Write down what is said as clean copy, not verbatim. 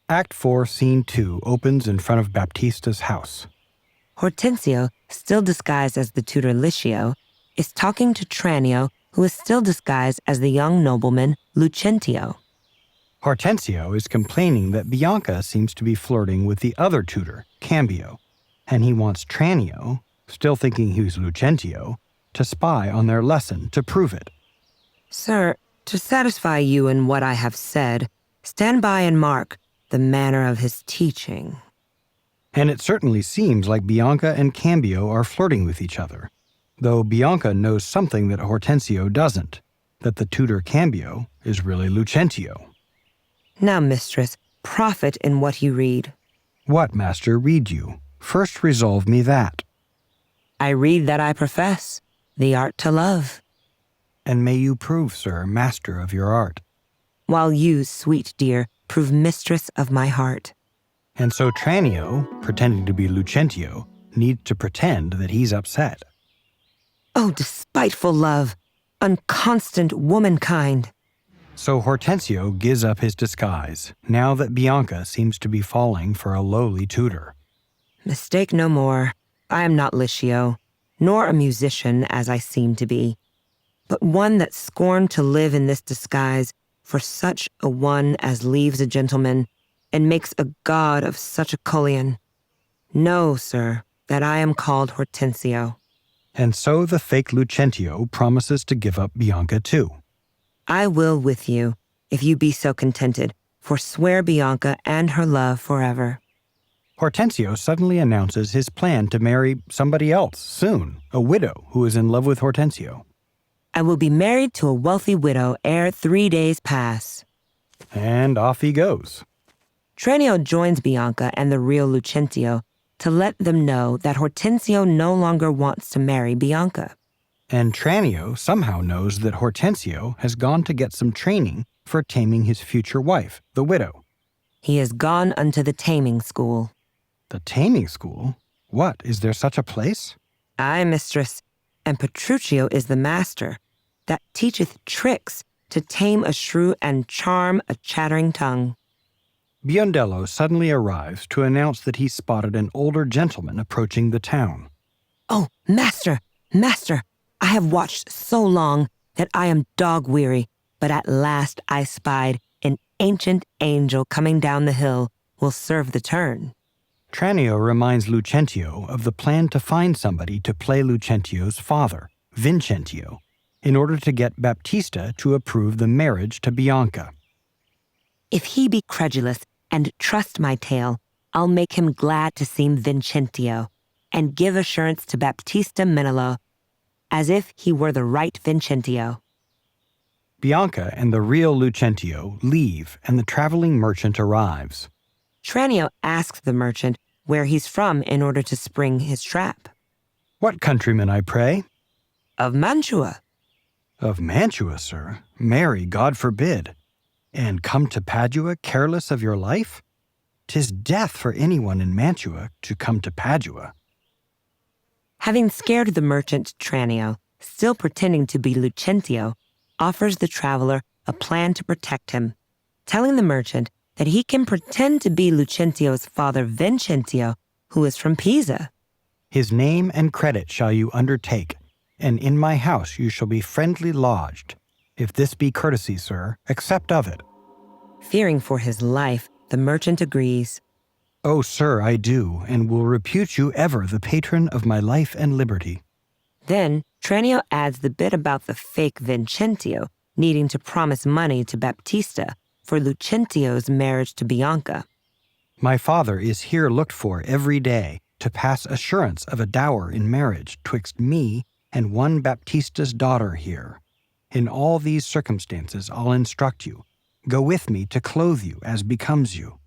Act 4, Scene 2 opens in front of Baptista's house. Hortensio, still disguised as the tutor Licio, is talking to Tranio, who is still disguised as the young nobleman Lucentio. Hortensio is complaining that Bianca seems to be flirting with the other tutor, Cambio, and he wants Tranio, still thinking he's Lucentio, to spy on their lesson to prove it. Sir, to satisfy you in what I have said, stand by and mark the manner of his teaching. And it certainly seems like Bianca and Cambio are flirting with each other, though Bianca knows something that Hortensio doesn't, that the tutor Cambio is really Lucentio. Now, mistress, profit in what you read. What, master, read you? First resolve me that. I read that I profess the art to love. And may you prove, sir, master of your art. While you, sweet dear, prove mistress of my heart. And so Tranio, pretending to be Lucentio, needs to pretend that he's upset. Oh, despiteful love, unconstant womankind. So Hortensio gives up his disguise, now that Bianca seems to be falling for a lowly tutor. Mistake no more. I am not Licio, nor a musician as I seem to be, but one that scorned to live in this disguise for such a one as leaves a gentleman and makes a god of such a cullion. Know, sir, that I am called Hortensio. And so the fake Lucentio promises to give up Bianca too. I will with you, if you be so contented, forswear Bianca and her love forever. Hortensio suddenly announces his plan to marry somebody else soon, a widow who is in love with Hortensio. I will be married to a wealthy widow ere 3 days pass. And off he goes. Tranio joins Bianca and the real Lucentio to let them know that Hortensio no longer wants to marry Bianca. And Tranio somehow knows that Hortensio has gone to get some training for taming his future wife, the widow. He has gone unto the taming school. The taming school? What, is there such a place? Aye, mistress, and Petruchio is the master, that teacheth tricks to tame a shrew and charm a chattering tongue. Biondello suddenly arrives to announce that he spotted an older gentleman approaching the town. Oh, master, master, I have watched so long that I am dog-weary, but at last I spied an ancient angel coming down the hill will serve the turn. Tranio reminds Lucentio of the plan to find somebody to play Lucentio's father, Vincentio, in order to get Baptista to approve the marriage to Bianca. If he be credulous and trust my tale, I'll make him glad to seem Vincentio, and give assurance to Baptista Menelo, as if he were the right Vincentio. Bianca and the real Lucentio leave, and the traveling merchant arrives. Tranio asks the merchant where he's from in order to spring his trap. What countryman, I pray? Of Mantua. Of Mantua, sir? Marry, God forbid. And come to Padua careless of your life? 'Tis death for anyone in Mantua to come to Padua. Having scared the merchant, Tranio, still pretending to be Lucentio, offers the traveler a plan to protect him, telling the merchant that he can pretend to be Lucentio's father Vincentio, who is from Pisa. His name and credit shall you undertake, and in my house you shall be friendly lodged. If this be courtesy, sir, accept of it. Fearing for his life, the merchant agrees. Oh, sir, I do, and will repute you ever the patron of my life and liberty. Then Tranio adds the bit about the fake Vincentio needing to promise money to Baptista for Lucentio's marriage to Bianca. My father is here looked for every day to pass assurance of a dower in marriage twixt me and one Baptista's daughter here. In all these circumstances I'll instruct you. Go with me to clothe you as becomes you.